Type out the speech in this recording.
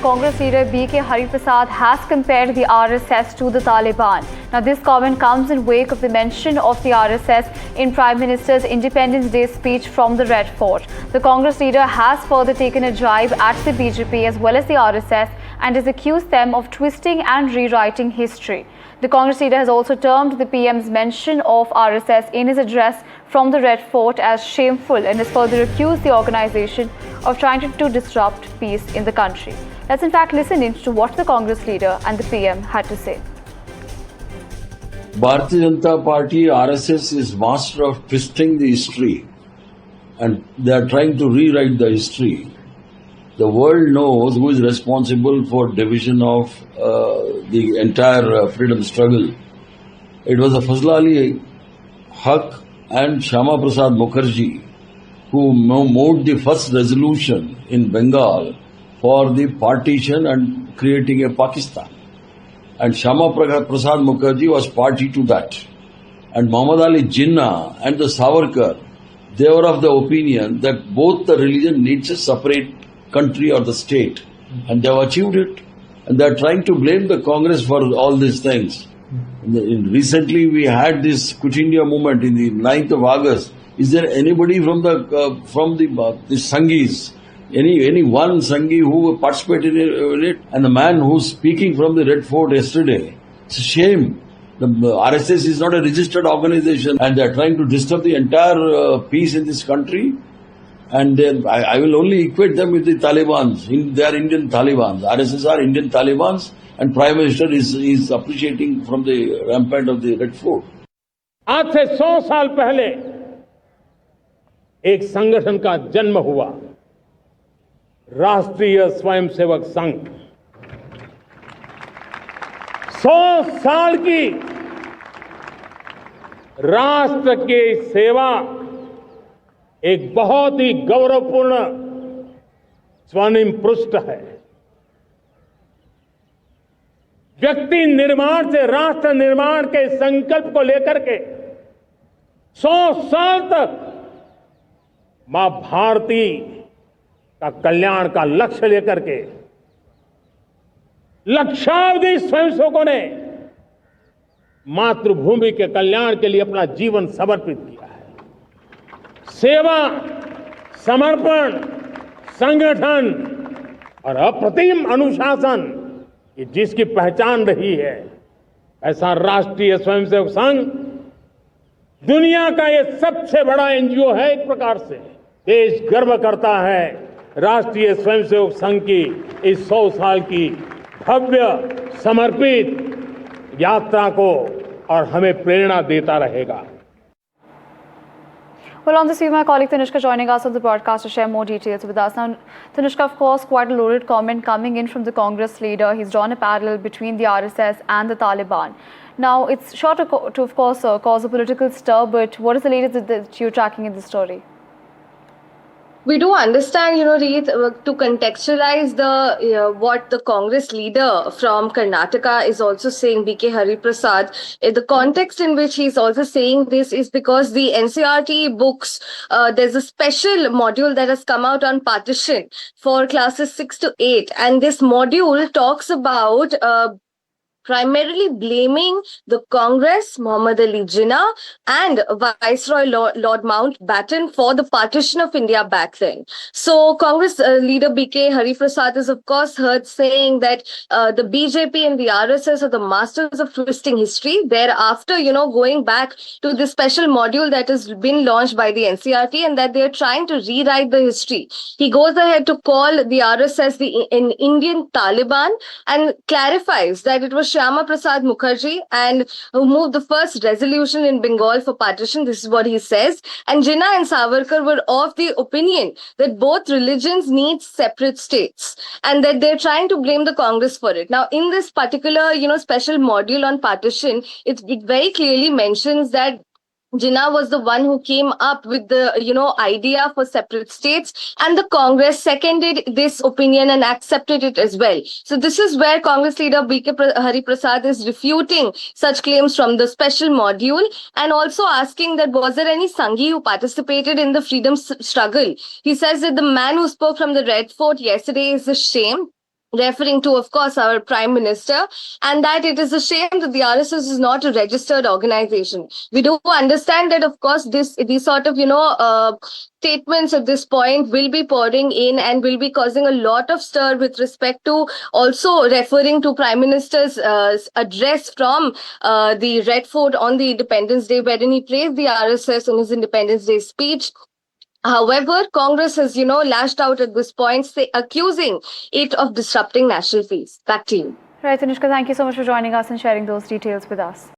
Congress leader B.K. Hariprasad has compared the RSS to the Taliban. Now, this comment comes in wake of the mention of the RSS in Prime Minister's Independence Day speech from the Red Fort. The Congress leader has further taken a jibe at the BJP as well as the RSS and has accused them of twisting and rewriting history. The Congress leader has also termed the PM's mention of RSS in his address from the Red Fort as shameful and has further accused the organization of trying to disrupt peace in the country. Let's in fact listen in to what the Congress leader and the PM had to say. Bharatiya Janata Party, RSS is master of twisting the history and they are trying to rewrite the history. The world knows who is responsible for division of the entire freedom struggle. It was the Fazl Ali Haq and Shyama Prasad Mukherjee who moved the first resolution in Bengal for the partition and creating a Pakistan. And Shyama Prasad Mukherjee was party to that. And Muhammad Ali Jinnah and the Savarkar, they were of the opinion that both the religion needs a separate country or the state. And they have achieved it. And they are trying to blame the Congress for all these things. Recently we had this Quit India movement in the 9th of August. Is there anybody from the Sanghis, any one Sanghi who participated in it? And the man who's speaking from the Red Fort yesterday, it's a shame. The RSS is not a registered organization and they are trying to disturb the entire peace in this country. And then I will only equate them with the Taliban. They are Indian Taliban. RSS are Indian Taliban and Prime Minister is appreciating from the rampart of the Red Fort. आज से 100 साल पहले एक संगठन का जन्म हुआ, राष्ट्रीय स्वयंसेवक संघ। 100 साल की राष्ट्र की सेवा एक बहुत ही गौरवपूर्ण स्वर्णिम पृष्ठ है। व्यक्ति निर्माण से राष्ट्र निर्माण के संकल्प को लेकर के 100 साल तक मां भारती का कल्याण का लक्ष्य लेकर के लक्षावधि स्वयंसेवकों ने मातृभूमि के कल्याण के लिए अपना जीवन समर्पित किया है। सेवा, समर्पण, संगठन और अप्रतिम अनुशासन ये जिसकी पहचान रही है, ऐसा राष्ट्रीय स्वयंसेवक संघ दुनिया का ये सबसे बड़ा एनजीओ है। एक प्रकार से देश गर्व करता है राष्ट्रीय स्वयंसेवक संघ की इस 100 साल की भव्य समर्पित यात्रा को और हमें प्रेरणा देता रहेगा। Well, on this, we have my colleague Tanishka joining us on the broadcast to share more details with us. Now, Tanishka, of course, quite a loaded comment coming in from the Congress leader. He's drawn a parallel between the RSS and the Taliban. Now, it's sure to of course, cause a political stir, but what is the latest that you're tracking in this story? We do understand, Reet, to contextualize what the Congress leader from Karnataka is also saying, B.K. Hariprasad. The context in which he's also saying this is because the NCERT books, there's a special module that has come out on partition for classes 6 to 8. And this module talks about primarily blaming the Congress, Muhammad Ali Jinnah, and Viceroy Lord Mountbatten for the partition of India back then. So Congress leader B.K. Hariprasad is of course heard saying that the BJP and the RSS are the masters of twisting history. Thereafter, going back to the special module that has been launched by the NCERT and that they are trying to rewrite the history. He goes ahead to call the RSS an Indian Taliban and clarifies that it was Shyama Prasad Mukherjee and who moved the first resolution in Bengal for partition. This is what he says. And Jinnah and Savarkar were of the opinion that both religions need separate states and that they're trying to blame the Congress for it. Now, in this particular, special module on partition, it very clearly mentions that Jinnah was the one who came up with the, idea for separate states, and the Congress seconded this opinion and accepted it as well. So this is where Congress leader B.K. Hariprasad is refuting such claims from the special module and also asking that was there any Sanghi who participated in the freedom struggle. He says that the man who spoke from the Red Fort yesterday is a shame. referring to, of course, our Prime Minister, and that it is a shame that the RSS is not a registered organization. We do understand that, of course, these sort of, statements at this point will be pouring in and will be causing a lot of stir with respect to also referring to Prime Minister's address from the Red Fort on the Independence Day, wherein he praised the RSS in his Independence Day speech. However, Congress has, lashed out at this point, accusing it of disrupting national peace. Back to you. Right, Anushka, thank you so much for joining us and sharing those details with us.